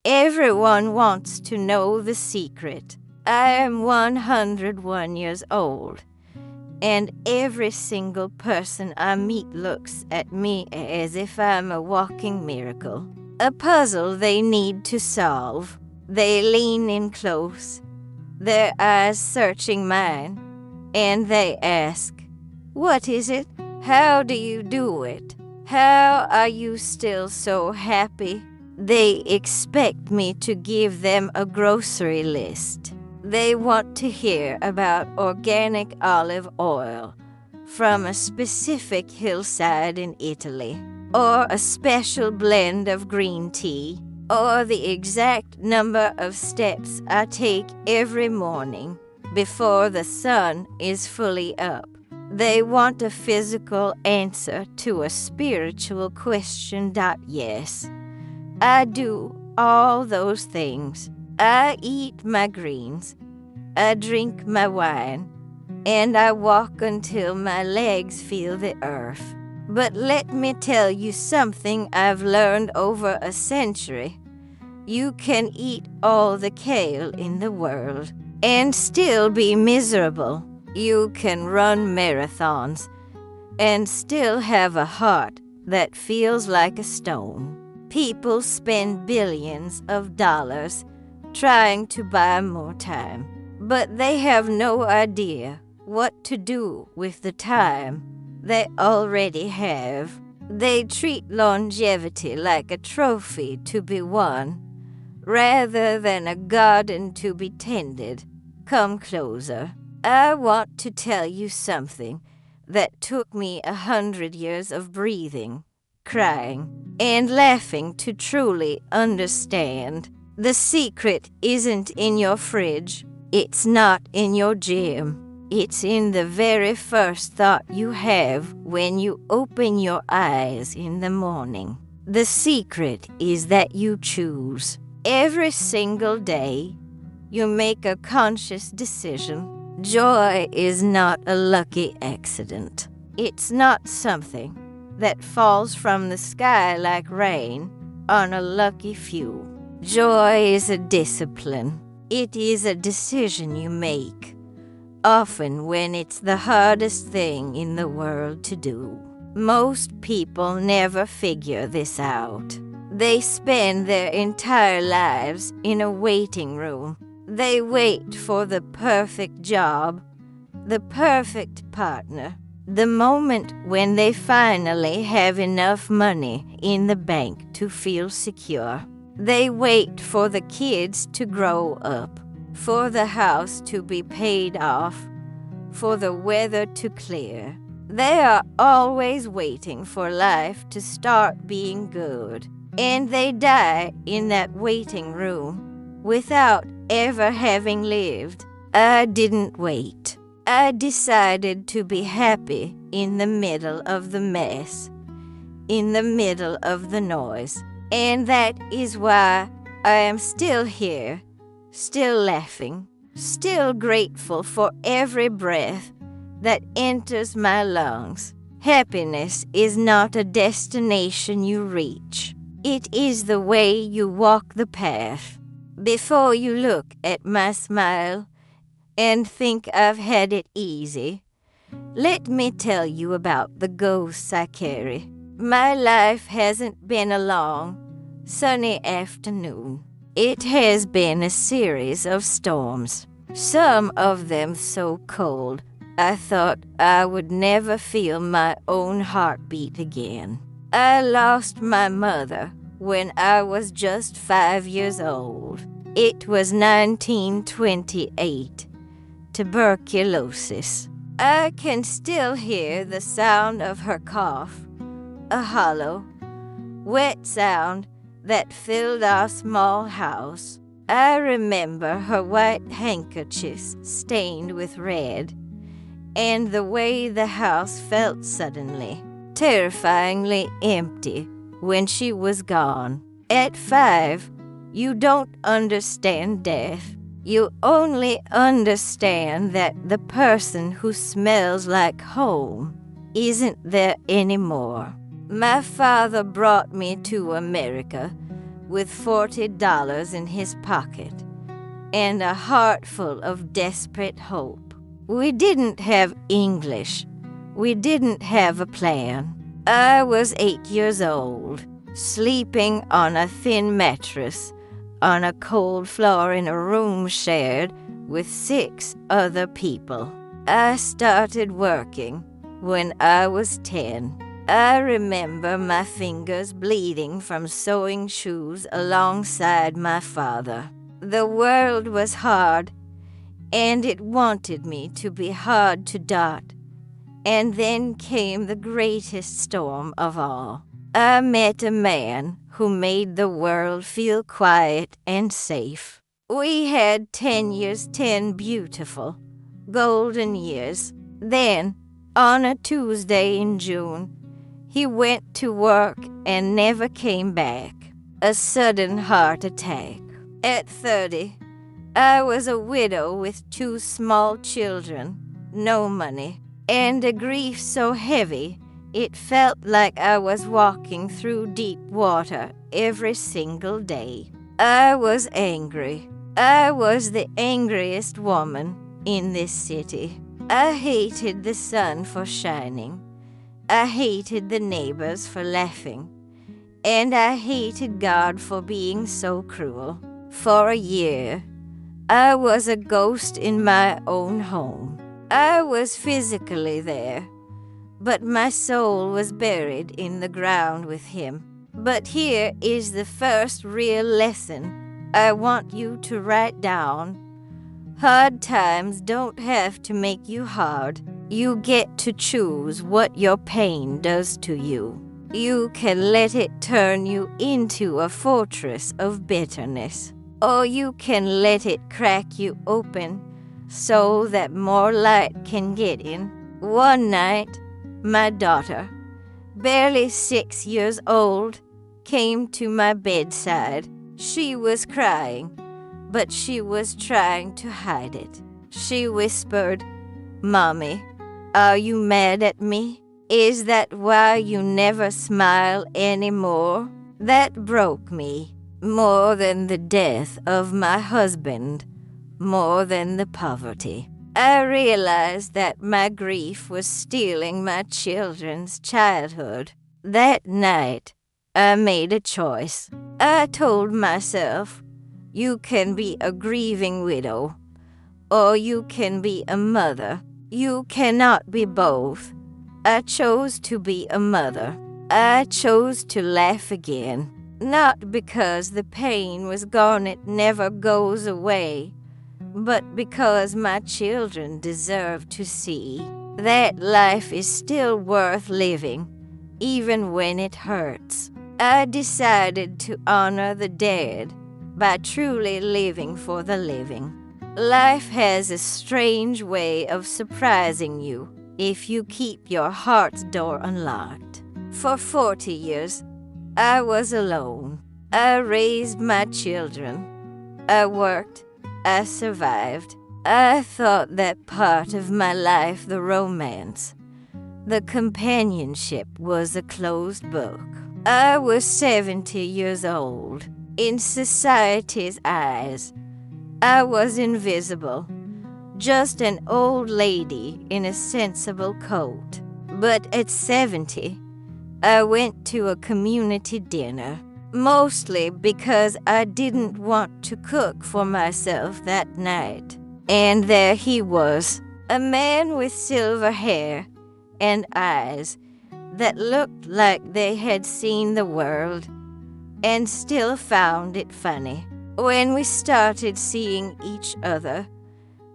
Everyone wants to know the secret. I am 101 years old, and every single person I meet looks at me as if I'm a walking miracle, a puzzle they need to solve. They lean in close, their eyes searching mine, and they ask, "What is it? How do you do it? How are you still so happy?" They expect me to give them a grocery list. They want to hear about organic olive oil from a specific hillside in Italy, or a special blend of green tea, or the exact number of steps I take every morning before the sun is fully up. They want a physical answer to a spiritual question. Yes, I do all those things. I eat my greens, I drink my wine, and I walk until my legs feel the earth. But let me tell you something I've learned over a century. You can eat all the kale in the world and still be miserable. You can run marathons and still have a heart that feels like a stone. People spend billions of dollars trying to buy more time, but they have no idea what to do with the time they already have. They treat longevity like a trophy to be won, rather than a garden to be tended. Come closer. I want to tell you something that took me 100 years of breathing, crying, and laughing to truly understand. The secret isn't in your fridge. It's not in your gym. It's in the very first thought you have when you open your eyes in the morning. The secret is that you choose. Every single day, you make a conscious decision. Joy is not a lucky accident. It's not something that falls from the sky like rain on a lucky few. Joy is a discipline. It is a decision you make, often when it's the hardest thing in the world to do. Most people never figure this out. They spend their entire lives in a waiting room. They wait for the perfect job, the perfect partner, the moment when they finally have enough money in the bank to feel secure. They wait for the kids to grow up, for the house to be paid off, for the weather to clear. They are always waiting for life to start being good, and they die in that waiting room without ever having lived. I didn't wait. I decided to be happy in the middle of the mess, in the middle of the noise. And that is why I am still here, still laughing, still grateful for every breath that enters my lungs. Happiness is not a destination you reach. It is the way you walk the path. Before you look at my smile and think I've had it easy, let me tell you about the ghosts I carry. My life hasn't been a long, sunny afternoon. It has been a series of storms, some of them so cold I thought I would never feel my own heartbeat again. I lost my mother when I was just 5 years old. It was 1928. Tuberculosis. I can still hear the sound of her cough, a hollow, wet sound that filled our small house. I remember her white handkerchiefs stained with red, and the way the house felt suddenly, terrifyingly empty when she was gone. At 5, you don't understand death. You only understand that the person who smells like home isn't there anymore. My father brought me to America with $40 in his pocket and a heart full of desperate hope. We didn't have English. We didn't have a plan. I was 8 years old, sleeping on a thin mattress on a cold floor in a room shared with 6 other people. I started working when I was 10. I remember my fingers bleeding from sewing shoes alongside my father. The world was hard, and it wanted me to be hard to dot. And then came the greatest storm of all. I met a man who made the world feel quiet and safe. We had 10 years, 10 beautiful, golden years. Then, on a Tuesday in June, he went to work and never came back. A sudden heart attack. At 30, I was a widow with 2 small children, no money, and a grief so heavy it felt like I was walking through deep water every single day. I was angry. I was the angriest woman in this city. I hated the sun for shining. I hated the neighbors for laughing. And I hated God for being so cruel. For a year, I was a ghost in my own home. I was physically there, but my soul was buried in the ground with him. But here is the first real lesson I want you to write down. Hard times don't have to make you hard. You get to choose what your pain does to you. You can let it turn you into a fortress of bitterness, or you can let it crack you open so that more light can get in. One night, my daughter, barely 6 years old, came to my bedside. She was crying, but she was trying to hide it. She whispered, "Mommy, are you mad at me? Is that why you never smile anymore?" That broke me, more than the death of my husband, more than the poverty. I realized that my grief was stealing my children's childhood. That night, I made a choice. I told myself, you can be a grieving widow, or you can be a mother. You cannot be both. I chose to be a mother. I chose to laugh again, not because the pain was gone, it never goes away, but because my children deserve to see that life is still worth living, even when it hurts. I decided to honor the dead by truly living for the living. Life has a strange way of surprising you if you keep your heart's door unlocked. For 40 years, I was alone. I raised my children. I worked. I survived. I thought that part of my life, the romance, the companionship, was a closed book. I was 70 years old. In society's eyes, I was invisible, just an old lady in a sensible coat. But at 70, I went to a community dinner, mostly because I didn't want to cook for myself that night. And there he was, a man with silver hair and eyes that looked like they had seen the world and still found it funny. When we started seeing each other,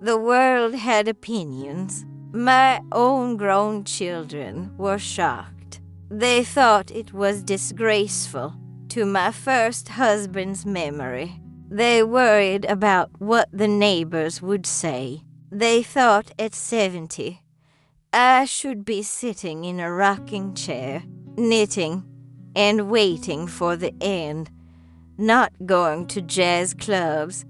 the world had opinions. My own grown children were shocked. They thought it was disgraceful to my first husband's memory. They worried about what the neighbors would say. They thought at 70, I should be sitting in a rocking chair, knitting and waiting for the end, not going to jazz clubs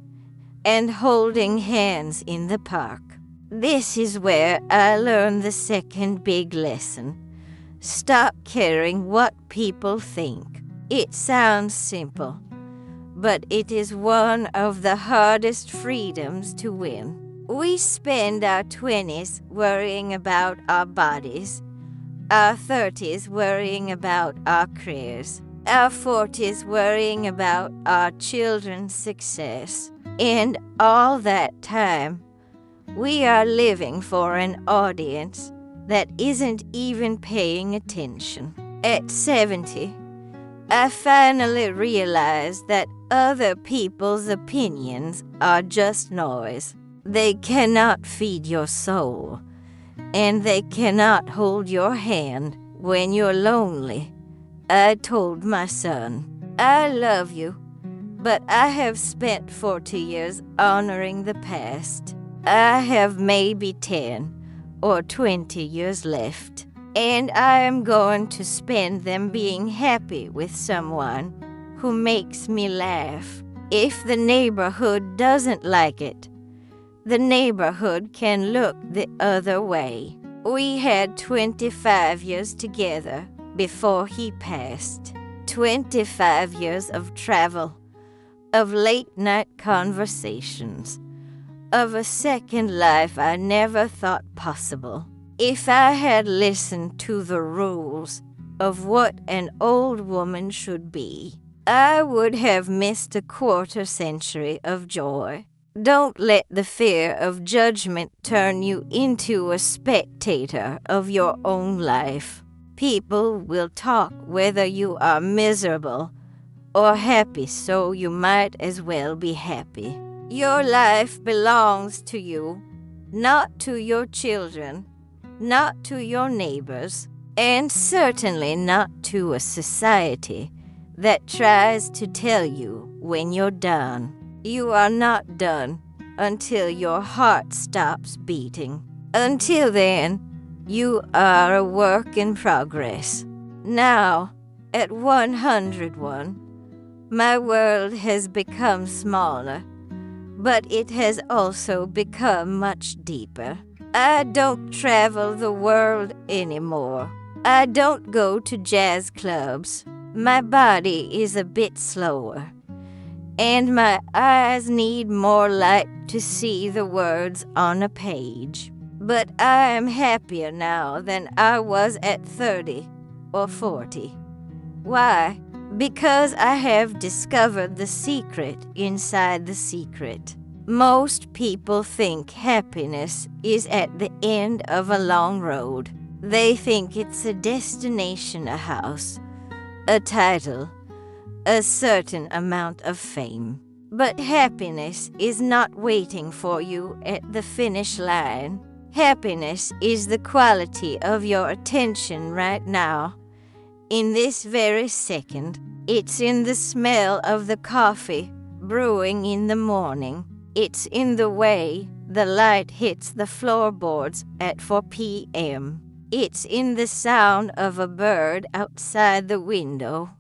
and holding hands in the park. This is where I learned the second big lesson. Stop caring what people think. It sounds simple, but it is one of the hardest freedoms to win. We spend our 20s worrying about our bodies, our 30s worrying about our careers, our 40s worrying about our children's success. And all that time, we are living for an audience that isn't even paying attention. At 70, I finally realized that other people's opinions are just noise. They cannot feed your soul, and they cannot hold your hand when you're lonely. I told my son, I love you, but I have spent 40 years honoring the past. I have maybe 10 or 20 years left, and I am going to spend them being happy with someone who makes me laugh. If the neighborhood doesn't like it, the neighborhood can look the other way. We had 25 years together before he passed. 25 years of travel, of late-night conversations, of a second life I never thought possible. If I had listened to the rules of what an old woman should be, I would have missed a quarter century of joy. Don't let the fear of judgment turn you into a spectator of your own life. People will talk whether you are miserable or happy, so you might as well be happy. Your life belongs to you, not to your children, not to your neighbors, and certainly not to a society that tries to tell you when you're done. You are not done until your heart stops beating. Until then, you are a work in progress. Now, at 101, my world has become smaller, but it has also become much deeper. I don't travel the world anymore. I don't go to jazz clubs. My body is a bit slower, and my eyes need more light to see the words on a page. But I am happier now than I was at 30 or 40. Why? Because I have discovered the secret inside the secret. Most people think happiness is at the end of a long road. They think it's a destination, a house, a title, a certain amount of fame. But happiness is not waiting for you at the finish line. Happiness is the quality of your attention right now. In this very second, it's in the smell of the coffee brewing in the morning. It's in the way the light hits the floorboards at 4 p.m. It's in the sound of a bird outside the window.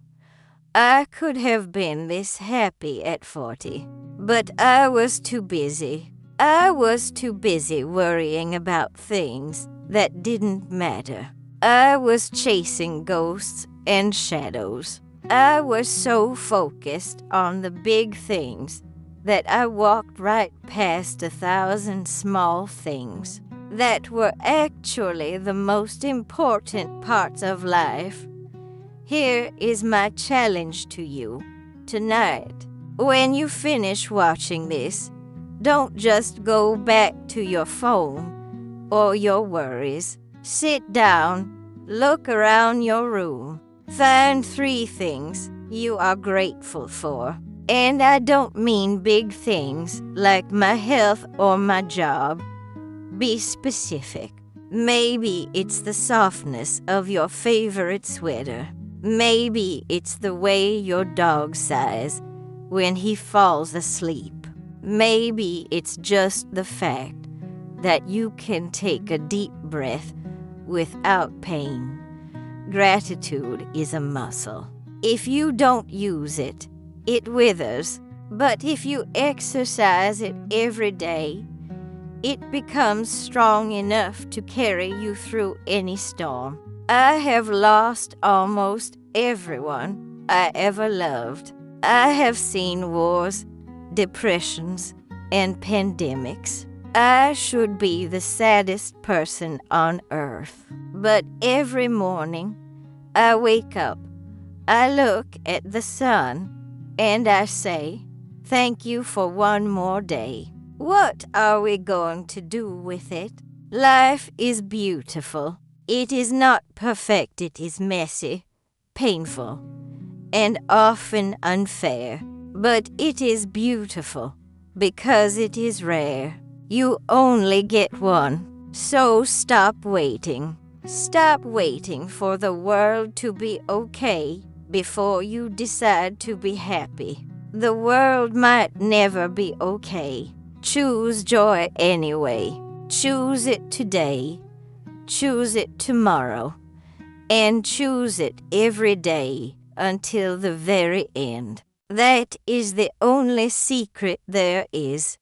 I could have been this happy at 40, but I was too busy. I was too busy worrying about things that didn't matter. I was chasing ghosts and shadows. I was so focused on the big things that I walked right past 1,000 small things that were actually the most important parts of life. Here is my challenge to you tonight. When you finish watching this, don't just go back to your phone or your worries. Sit down, look around your room, find 3 things you are grateful for. And I don't mean big things like my health or my job. Be specific. Maybe it's the softness of your favorite sweater. Maybe it's the way your dog sighs when he falls asleep. Maybe it's just the fact that you can take a deep breath without pain. Gratitude is a muscle. If you don't use it, it withers. But if you exercise it every day, it becomes strong enough to carry you through any storm. I have lost almost everyone I ever loved. I have seen wars, depressions, and pandemics. I should be the saddest person on earth. But every morning, I wake up, I look at the sun, and I say, thank you for one more day. What are we going to do with it? Life is beautiful. It is not perfect, it is messy, painful, and often unfair. But it is beautiful because it is rare. You only get one. So stop waiting. Stop waiting for the world to be okay before you decide to be happy. The world might never be okay. Choose joy anyway. Choose it today. Choose it tomorrow. And choose it every day until the very end. That is the only secret there is.